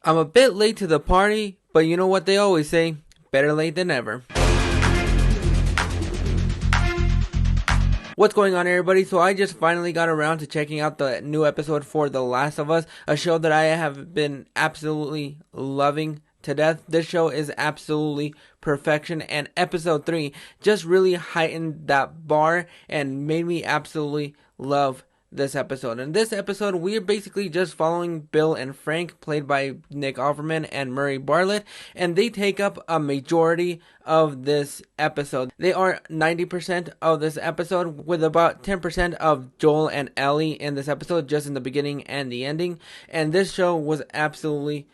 I'm a bit late to the party, but you know what they always say, better late than never. What's going on, everybody? So I just finally got around to checking out the new episode for The Last of Us, a show that I have been absolutely loving to death. This show is absolutely perfection, and episode 3 just really heightened that bar and made me absolutely love this episode. In this episode, we're basically just following Bill and Frank, played by Nick Offerman and Murray Bartlett, and they take up a majority of this episode. They are 90% of this episode, with about 10% of Joel and Ellie in this episode, just in the beginning and the ending, and this show was absolutely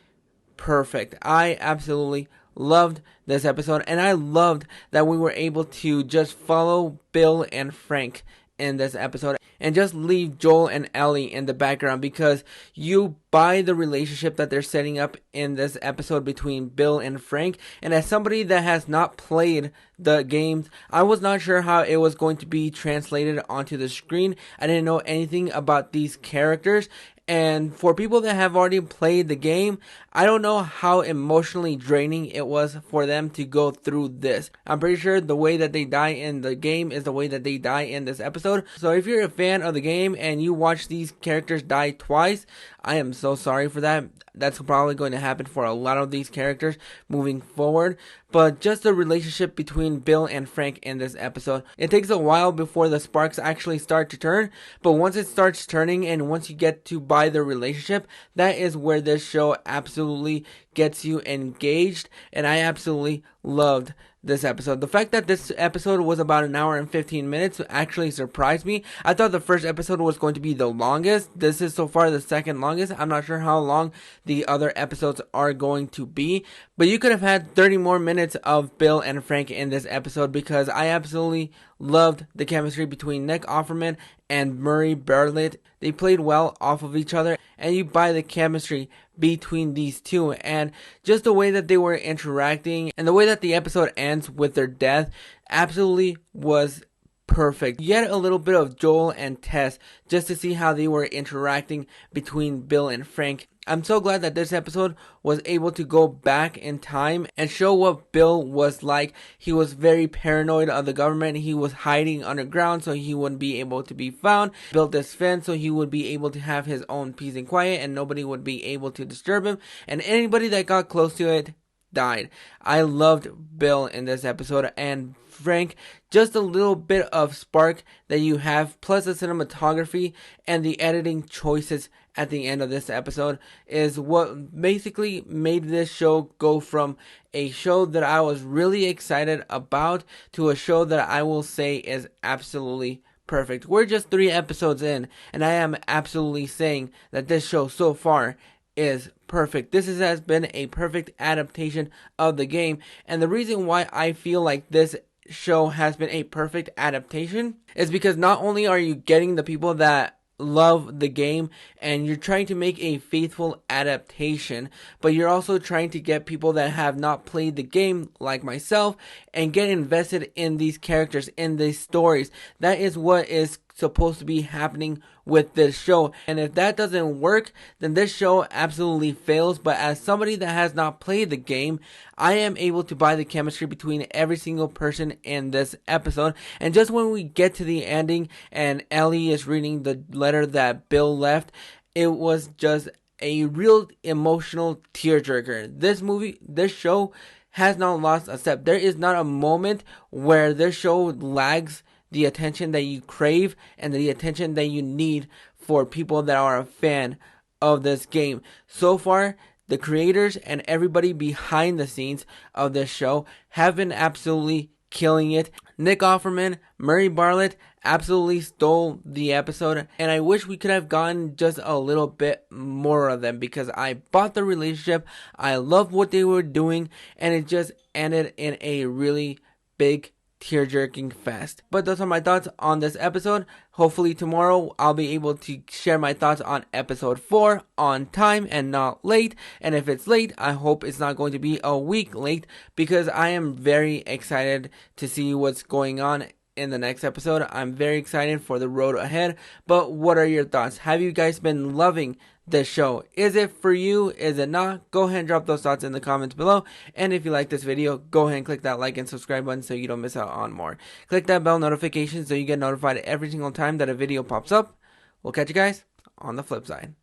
perfect. I absolutely loved this episode, and I loved that we were able to just follow Bill and Frank in this episode and just leave Joel and Ellie in the background, because you buy the relationship that they're setting up in this episode between Bill and Frank. And as somebody that has not played the games, I was not sure how it was going to be translated onto the screen. I didn't know anything about these characters. And for people that have already played the game, I don't know how emotionally draining it was for them to go through this. I'm pretty sure the way that they die in the game is the way that they die in this episode. So if you're a fan of the game and you watch these characters die twice, I am so sorry for that. That's probably going to happen for a lot of these characters moving forward. But just the relationship between Bill and Frank in this episode, it takes a while before the sparks actually start to turn. But once it starts turning and once you get to buy the relationship, that is where this show absolutely gets you engaged. And I absolutely loved this episode. The fact that this episode was about an hour and 15 minutes actually surprised me. I thought the first episode was going to be the longest. This is so far the second longest. I'm not sure how long the other episodes are going to be, but you could have had 30 more minutes of Bill and Frank in this episode, because I absolutely loved the chemistry between Nick Offerman and Murray Bartlett. They played well off of each other, and you buy the chemistry between these two, and just the way that they were interacting and the way that the episode ends with their death absolutely was perfect. Yet a little bit of Joel and Tess, just to see how they were interacting between Bill and Frank. I'm so glad that this episode was able to go back in time and show what Bill was like. He was very paranoid of the government. He was hiding underground so he wouldn't be able to be found. Built this fence so he would be able to have his own peace and quiet and nobody would be able to disturb him. And anybody that got close to it died. I loved Bill in this episode, and Frank, just a little bit of spark that you have, plus the cinematography and the editing choices at the end of this episode, is what basically made this show go from a show that I was really excited about to a show that I will say is absolutely perfect. We're just 3 episodes in, and I am absolutely saying that this show so far is perfect. This has been a perfect adaptation of the game, and the reason why I feel like this show has been a perfect adaptation is because not only are you getting the people that love the game and you're trying to make a faithful adaptation, but you're also trying to get people that have not played the game like myself and get invested in these characters, in these stories. That is what is supposed to be happening with this show, and if that doesn't work, then this show absolutely fails. But as somebody that has not played the game, I am able to buy the chemistry between every single person in this episode. And just when we get to the ending and Ellie is reading the letter that Bill left, it was just a real emotional tearjerker. This show has not lost a step. There is not a moment where this show lags the attention that you crave and the attention that you need for people that are a fan of this game. So far, the creators and everybody behind the scenes of this show have been absolutely killing it. Nick Offerman, Murray Bartlett absolutely stole the episode, and I wish we could have gotten just a little bit more of them, because I bought the relationship, I loved what they were doing, and it just ended in a really big tear-jerking fest. But those are my thoughts on this episode. Hopefully tomorrow I'll be able to share my thoughts on episode 4 on time and not late. And if it's late, I hope it's not going to be a week late, because I am very excited to see what's going on in the next episode. I'm very excited for the road ahead. But what are your thoughts? Have you guys been loving this show? Is it for you? Is it not? Go ahead and drop those thoughts in the comments below. And if you like this video, go ahead and click that like and subscribe button so you don't miss out on more. Click that bell notification so you get notified every single time that a video pops up. We'll catch you guys on the flip side.